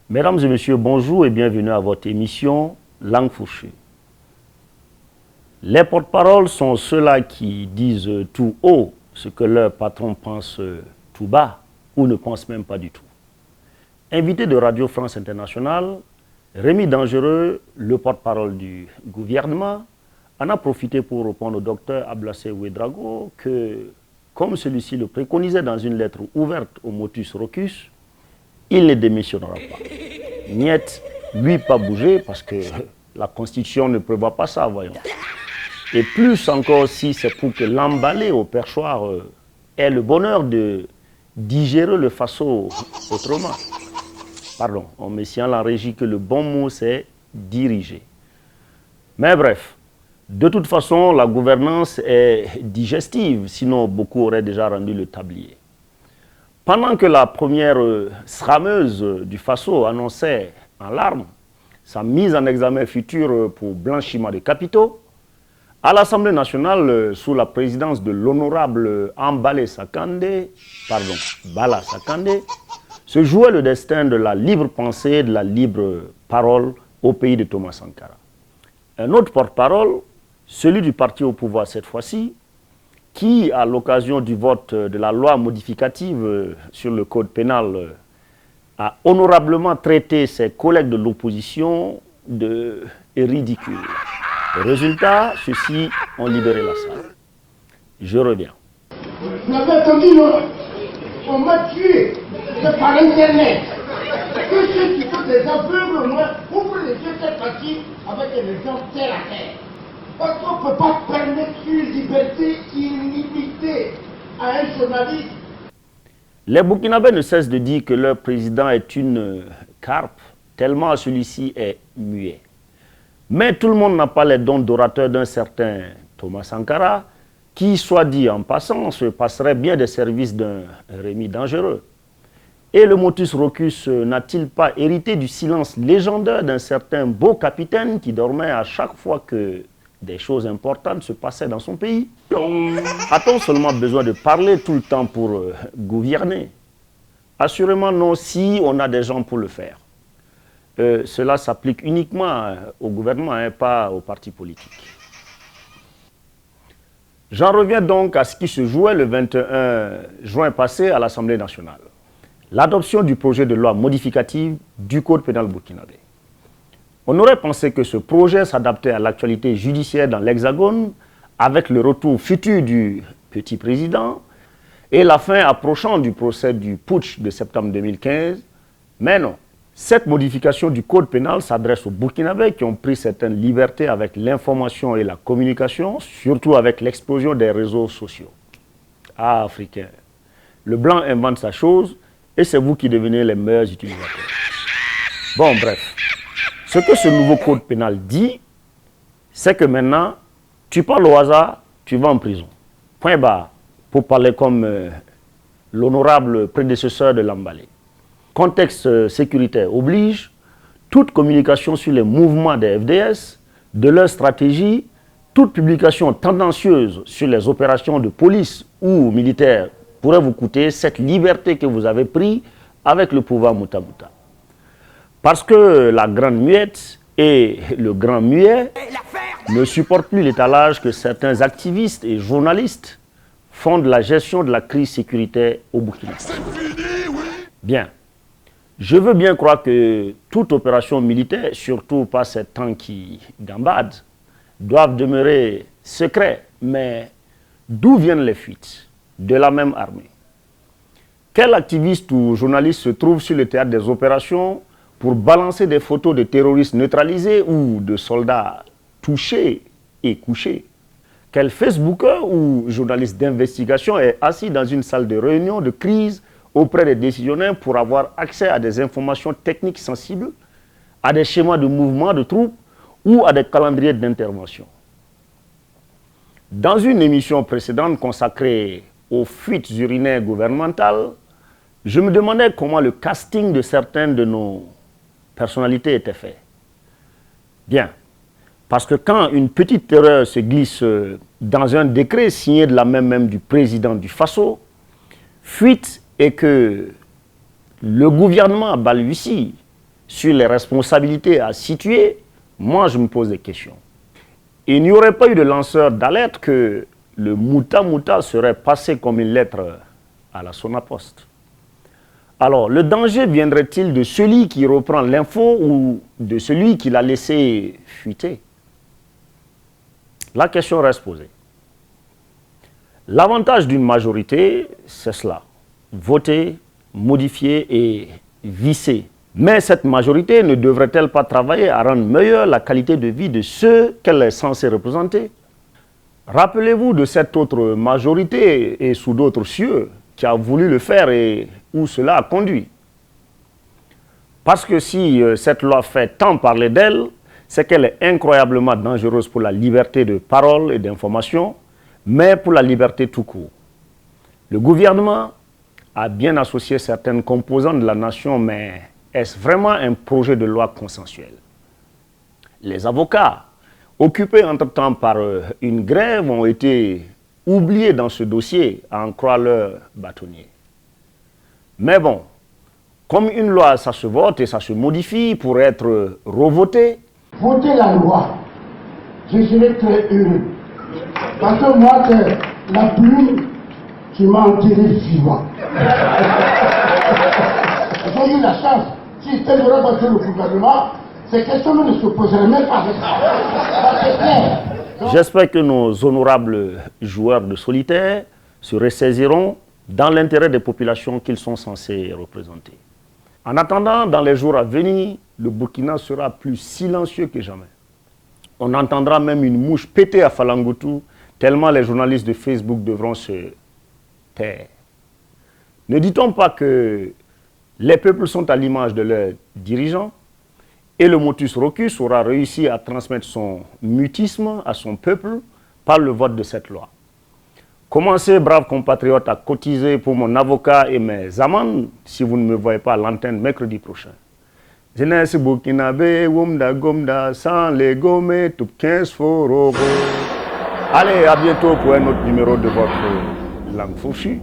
Mesdames et messieurs, bonjour et bienvenue à votre émission Langue fourchue. Les porte-paroles sont ceux-là qui disent tout haut ce que leur patron pense tout bas ou ne pense même pas du tout. Invité de Radio France Internationale, Rémi Dangereux, le porte-parole du gouvernement, en a profité pour répondre au docteur Ablassé Ouedraogo que, comme celui-ci le préconisait dans une lettre ouverte au motus Rocus, il ne démissionnera pas. Niet, lui, pas bouger parce que la Constitution ne prévoit pas ça, voyons. Et plus encore si c'est pour que l'emballé au perchoir ait le bonheur de digérer le faso autrement. Pardon, on me signale en régie que le bon mot c'est diriger. Mais bref, de toute façon, la gouvernance est digestive, sinon beaucoup auraient déjà rendu le tablier. Pendant que la première srameuse du Faso annonçait en larmes sa mise en examen future pour blanchiment de capitaux, à l'Assemblée nationale, sous la présidence de l'honorable Bala Sakandé, se jouait le destin de la libre pensée, de la libre parole au pays de Thomas Sankara. Un autre porte-parole, celui du parti au pouvoir cette fois-ci, qui, à l'occasion du vote de la loi modificative sur le code pénal, a honorablement traité ses collègues de l'opposition de ridicules. Résultat, ceux-ci ont libéré la salle. Je reviens. Vous avez entendu, on m'a tué, c'est par Internet. Que ceux qui sont des aveugles, moi, ouvrent les yeux cette fois-ci avec les gens terre à terre. Parce qu'on ne peut pas permettre une liberté illimitée à un journaliste. Les Burkinabés ne cessent de dire que leur président est une carpe, tellement celui-ci est muet. Mais tout le monde n'a pas les dons d'orateur d'un certain Thomas Sankara, qui, soit dit en passant, se passerait bien des services d'un Rémi Dangereux. Et le motus Rocus n'a-t-il pas hérité du silence légendaire d'un certain beau capitaine qui dormait à chaque fois que des choses importantes se passaient dans son pays? A-t-on seulement besoin de parler tout le temps pour gouverner? Assurément non, si on a des gens pour le faire. Cela s'applique uniquement au gouvernement et pas aux partis politiques. J'en reviens donc à ce qui se jouait le 21 juin passé à l'Assemblée nationale. L'adoption du projet de loi modificative du Code pénal burkinabé. On aurait pensé que ce projet s'adaptait à l'actualité judiciaire dans l'Hexagone avec le retour futur du petit président et la fin approchant du procès du putsch de septembre 2015. Mais non, cette modification du Code pénal s'adresse aux Burkinabés qui ont pris certaines libertés avec l'information et la communication, surtout avec l'explosion des réseaux sociaux. Ah, Africains, le blanc invente sa chose et c'est vous qui devenez les meilleurs utilisateurs. Bon, bref. Ce que ce nouveau code pénal dit, c'est que maintenant, tu parles au hasard, tu vas en prison. Point barre, pour parler comme l'honorable prédécesseur de l'emballé. Contexte sécuritaire oblige, toute communication sur les mouvements des FDS, de leur stratégie, toute publication tendancieuse sur les opérations de police ou militaires pourrait vous coûter cette liberté que vous avez prise avec le pouvoir Mouta-Mouta. Parce que la grande muette et le grand muet ne supportent plus l'étalage que certains activistes et journalistes font de la gestion de la crise sécuritaire au Burkina. Bien. Je veux bien croire que toute opération militaire, surtout pas ces temps qui gambadent, doivent demeurer secrets. Mais d'où viennent les fuites? De la même armée. Quel activiste ou journaliste se trouve sur le théâtre des opérations pour balancer des photos de terroristes neutralisés ou de soldats touchés et couchés? Quel Facebooker ou journaliste d'investigation est assis dans une salle de réunion de crise auprès des décisionnaires pour avoir accès à des informations techniques sensibles, à des schémas de mouvement de troupes ou à des calendriers d'intervention? Dans une émission précédente consacrée aux fuites urinaires gouvernementales, je me demandais comment le casting de certaines de nos personnalités était fait. Bien, parce que quand une petite erreur se glisse dans un décret signé de la main même du président du Faso, fuite et que le gouvernement balbutie sur les responsabilités à situer, moi je me pose des questions. Il n'y aurait pas eu de lanceur d'alerte que le Mouta serait passé comme une lettre à la Sonapost. Alors, le danger viendrait-il de celui qui reprend l'info ou de celui qui l'a laissé fuiter? La question reste posée. L'avantage d'une majorité, c'est cela. Voter, modifier et visser. Mais cette majorité ne devrait-elle pas travailler à rendre meilleure la qualité de vie de ceux qu'elle est censée représenter? Rappelez-vous de cette autre majorité et sous d'autres cieux qui a voulu le faire et où cela a conduit. Parce que si cette loi fait tant parler d'elle, c'est qu'elle est incroyablement dangereuse pour la liberté de parole et d'information, mais pour la liberté tout court. Le gouvernement a bien associé certaines composantes de la nation, mais est-ce vraiment un projet de loi consensuel? Les avocats, occupés entre-temps par une grève, ont été oubliés dans ce dossier, à en croire leur bâtonnier. Mais bon, comme une loi, ça se vote et ça se modifie pour être revoté. Votez la loi, je serai très heureux. Parce que moi, c'est la plume qui m'a enterré vivant. J'ai eu la chance. Si tel aurait battu le gouvernement, ces questions ne se poseraient même pas avec ça. Ça c'est clair. J'espère que nos honorables joueurs de solitaire se ressaisiront dans l'intérêt des populations qu'ils sont censés représenter. En attendant, dans les jours à venir, le Burkina sera plus silencieux que jamais. On entendra même une mouche péter à Falangoutou, tellement les journalistes de Facebook devront se taire. Ne dit-on pas que les peuples sont à l'image de leurs dirigeants et le motus rocus aura réussi à transmettre son mutisme à son peuple par le vote de cette loi? Commencez, braves compatriotes, à cotiser pour mon avocat et mes amendes si vous ne me voyez pas à l'antenne mercredi prochain. Jeunesse burkinabé, Wumda Gomda, sans les gommer, tout 15 forogo. Allez, à bientôt pour un autre numéro de votre langue fourchue.